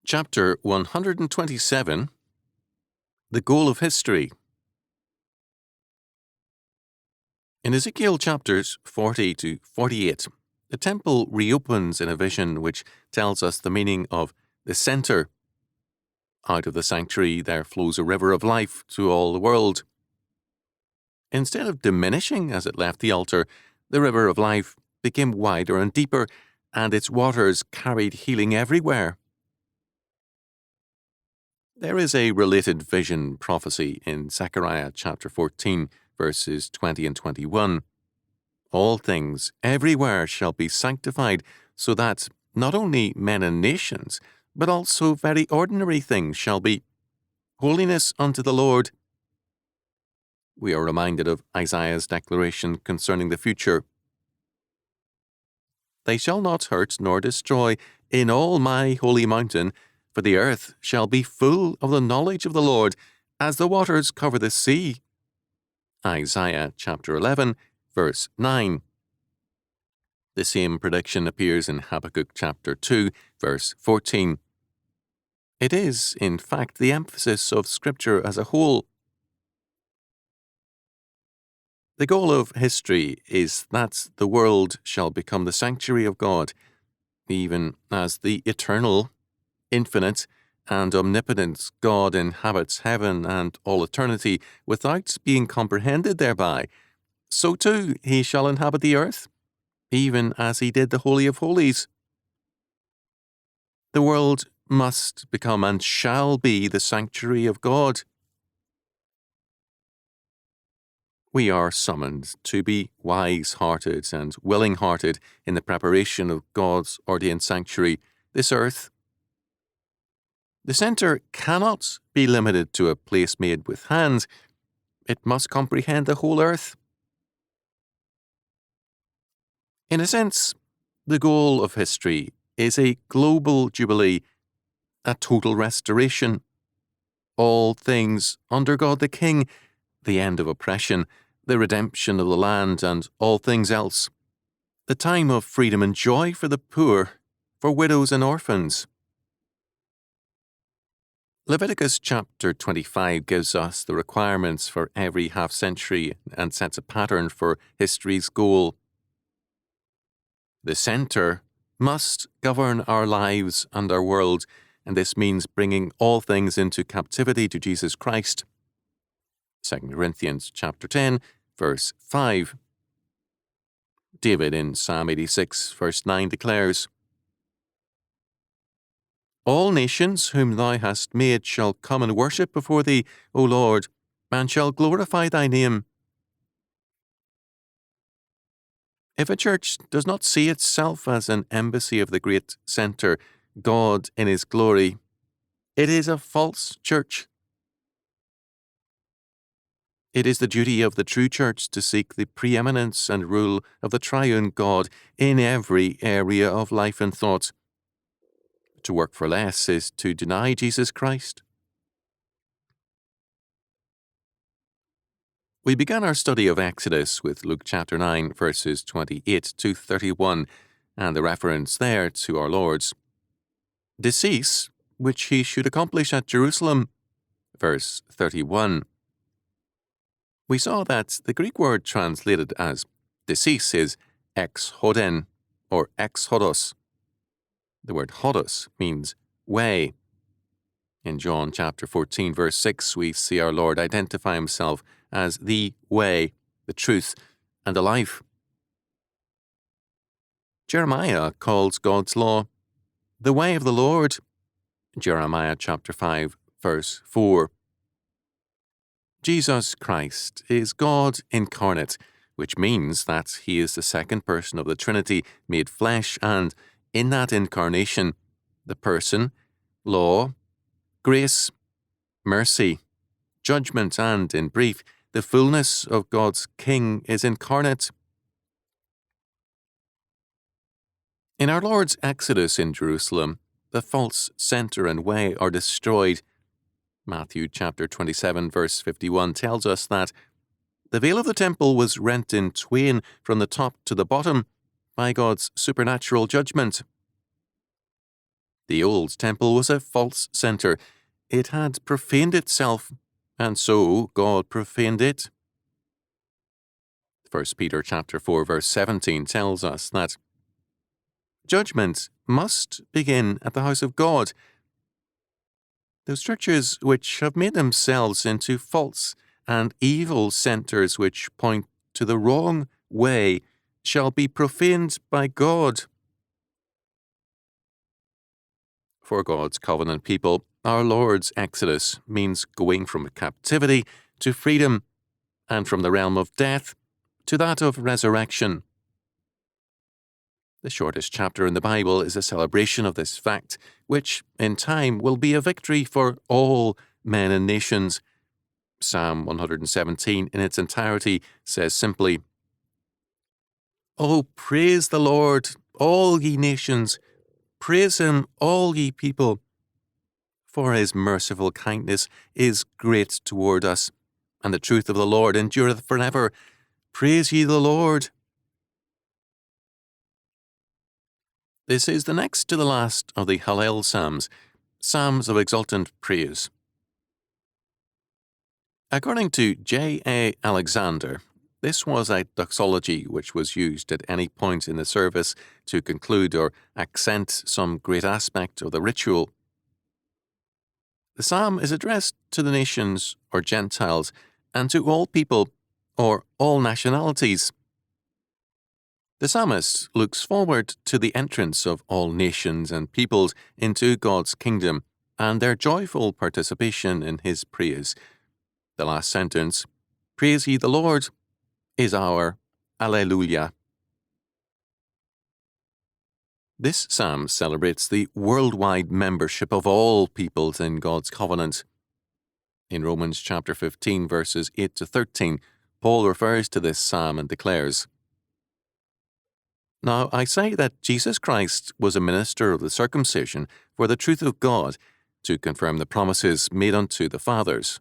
Chapter 127, The Goal of History. In Ezekiel chapters 40 to 48, the temple reopens in a vision which tells us the meaning of the center. Out of the sanctuary there flows a river of life to all the world. Instead of diminishing as it left the altar, the river of life became wider and deeper, and its waters carried healing everywhere. There is a related vision prophecy in Zechariah chapter 14, verses 20 and 21. All things everywhere shall be sanctified, so that not only men and nations, but also very ordinary things shall be holiness unto the Lord. We are reminded of Isaiah's declaration concerning the future. They shall not hurt nor destroy in all my holy mountain, for the earth shall be full of the knowledge of the Lord, as the waters cover the sea. Isaiah chapter 11, verse 9. The same prediction appears in Habakkuk chapter 2, verse 14. It is, in fact, the emphasis of Scripture as a whole. The goal of history is that the world shall become the sanctuary of God, even as the eternal, infinite, and omnipotent God inhabits heaven and all eternity without being comprehended thereby. So too he shall inhabit the earth, even as he did the Holy of Holies. The world must become and shall be the sanctuary of God. We are summoned to be wise-hearted and willing-hearted in the preparation of God's ordained sanctuary, this earth. The centre cannot be limited to a place made with hands. It must comprehend the whole earth. In a sense, the goal of history is a global jubilee, a total restoration. All things under God the King, the end of oppression, the redemption of the land, and all things else. The time of freedom and joy for the poor, for widows and orphans. Leviticus chapter 25 gives us the requirements for every half-century and sets a pattern for history's goal. The centre must govern our lives and our world, and this means bringing all things into captivity to Jesus Christ. 2 Corinthians chapter 10, verse 5. David in Psalm 86, verse 9 declares, All nations whom thou hast made shall come and worship before thee, O Lord, and shall glorify thy name. If a church does not see itself as an embassy of the great centre, God in his glory, it is a false church. It is the duty of the true church to seek the preeminence and rule of the triune God in every area of life and thought. To work for less is to deny Jesus Christ. We began our study of Exodus with Luke chapter 9, verses 28 to 31, and the reference there to our Lord's decease, which he should accomplish at Jerusalem, verse 31. We saw that the Greek word translated as decease is exhoden, or exodos. The word hodos means way. In John chapter 14, verse 6, we see our Lord identify himself as the way, the truth, and the life. Jeremiah calls God's law the way of the Lord. Jeremiah chapter 5, verse 4. Jesus Christ is God incarnate, which means that he is the second person of the Trinity made flesh, and in that incarnation, the person, law, grace, mercy, judgment, and, in brief, the fullness of God's King is incarnate. In our Lord's exodus in Jerusalem, the false centre and way are destroyed. Matthew chapter 27, verse 51 tells us that the veil of the temple was rent in twain from the top to the bottom by God's supernatural judgment. The old temple was a false center. It had profaned itself, and so God profaned it. 1 Peter chapter 4 verse 17 tells us that judgment must begin at the house of God. Those churches which have made themselves into false and evil centers which point to the wrong way shall be profaned by God. For God's covenant people, our Lord's Exodus means going from captivity to freedom, and from the realm of death to that of resurrection. The shortest chapter in the Bible is a celebration of this fact, which, in time, will be a victory for all men and nations. Psalm 117 in its entirety says simply, "Oh, praise the Lord, all ye nations, praise him, all ye people. For his merciful kindness is great toward us, and the truth of the Lord endureth forever. Praise ye the Lord." This is the next to the last of the Hallel Psalms, Psalms of exultant praise. According to J.A. Alexander, this was a doxology which was used at any point in the service to conclude or accent some great aspect of the ritual. The psalm is addressed to the nations or Gentiles and to all people or all nationalities. The psalmist looks forward to the entrance of all nations and peoples into God's kingdom and their joyful participation in his praise. The last sentence, "Praise ye the Lord," is our Alleluia. This psalm celebrates the worldwide membership of all peoples in God's covenant. In Romans chapter 15, verses 8 to 13, Paul refers to this psalm and declares, "Now I say that Jesus Christ was a minister of the circumcision for the truth of God, to confirm the promises made unto the fathers,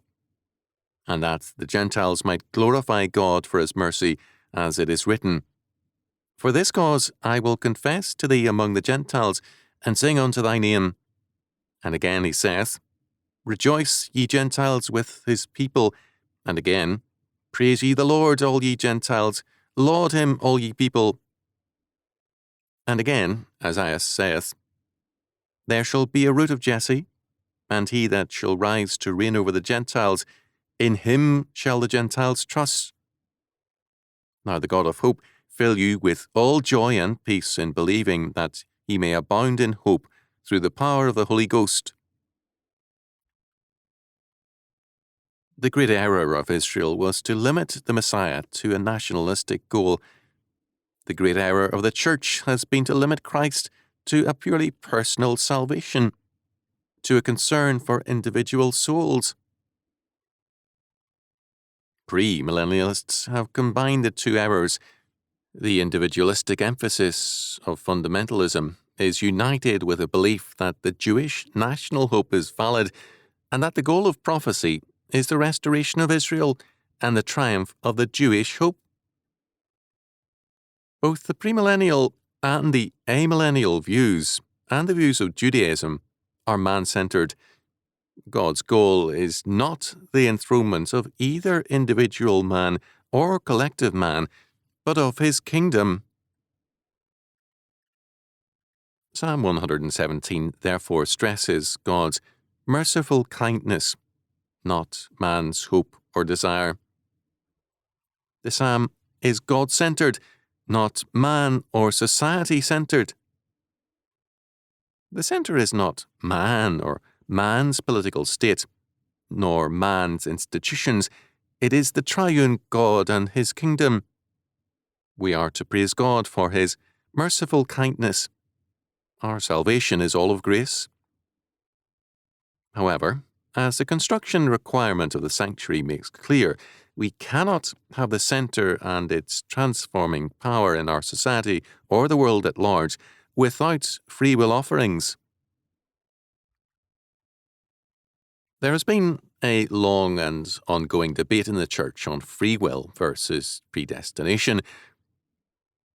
and that the Gentiles might glorify God for his mercy, as it is written, For this cause I will confess to thee among the Gentiles, and sing unto thy name. And again he saith, Rejoice, ye Gentiles, with his people. And again, Praise ye the Lord, all ye Gentiles. Laud him, all ye people. And again, Isaiah saith, There shall be a root of Jesse, and he that shall rise to reign over the Gentiles, in him shall the Gentiles trust. Now the God of hope fill you with all joy and peace in believing, that ye may abound in hope through the power of the Holy Ghost." The great error of Israel was to limit the Messiah to a nationalistic goal. The great error of the Church has been to limit Christ to a purely personal salvation, to a concern for individual souls. Pre-millennialists have combined the two errors. The individualistic emphasis of fundamentalism is united with a belief that the Jewish national hope is valid and that the goal of prophecy is the restoration of Israel and the triumph of the Jewish hope. Both the premillennial and the amillennial views and the views of Judaism are man-centered. God's goal is not the enthronement of either individual man or collective man, but of his kingdom. Psalm 117 therefore stresses God's merciful kindness, not man's hope or desire. The psalm is God-centered, not man or society-centered. The center is not man or man's political state, nor man's institutions. It is the triune God and his kingdom. We are to praise God for his merciful kindness. Our salvation is all of grace. However, as the construction requirement of the sanctuary makes clear, we cannot have the center and its transforming power in our society or the world at large without free will offerings. There has been a long and ongoing debate in the Church on free will versus predestination,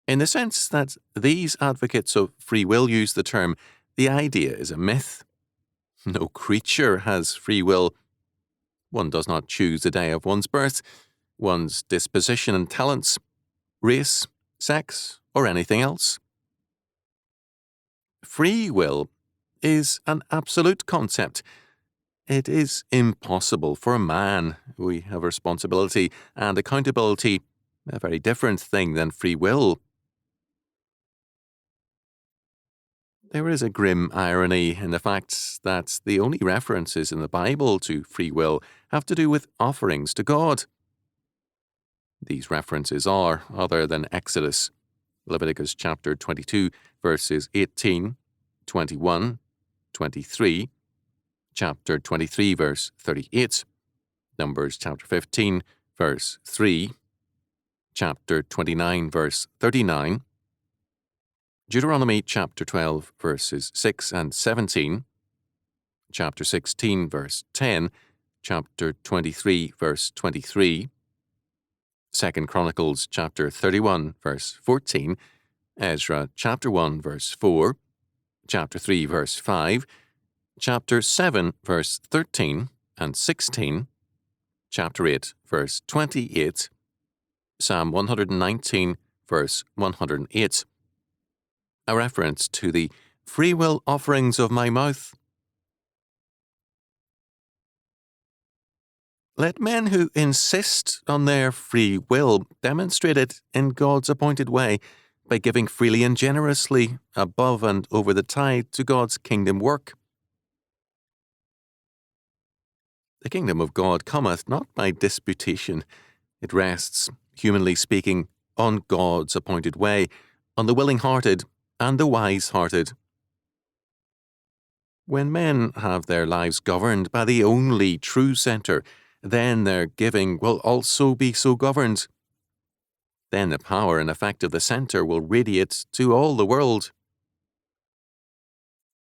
in the sense that these advocates of free will use the term The idea is a myth. No creature has free will. One does not choose the day of one's birth, one's disposition and talents, race, sex, or anything else. Free will is an absolute concept. It is impossible for a man. We have responsibility and accountability, a very different thing than free will. There is a grim irony in the fact that the only references in the Bible to free will have to do with offerings to God. These references are, other than Exodus, Leviticus chapter 22, verses 18, 21, 23, chapter 23, verse 38, Numbers chapter 15, verse 3, chapter 29, verse 39, Deuteronomy chapter 12, verses 6 and 17, chapter 16, verse 10, chapter 23, verse 23, 2 Chronicles chapter 31, verse 14, Ezra chapter 1, verse 4, chapter 3, verse 5, chapter 7, verse 13 and 16, chapter 8, verse 28, Psalm 119, verse 108, a reference to the free will offerings of my mouth. Let men who insist on their free will demonstrate it in God's appointed way by giving freely and generously, above and over the tithe, to God's kingdom work. The kingdom of God cometh not by disputation. It rests, humanly speaking, on God's appointed way, on the willing-hearted and the wise-hearted. When men have their lives governed by the only true centre, then their giving will also be so governed. Then the power and effect of the centre will radiate to all the world.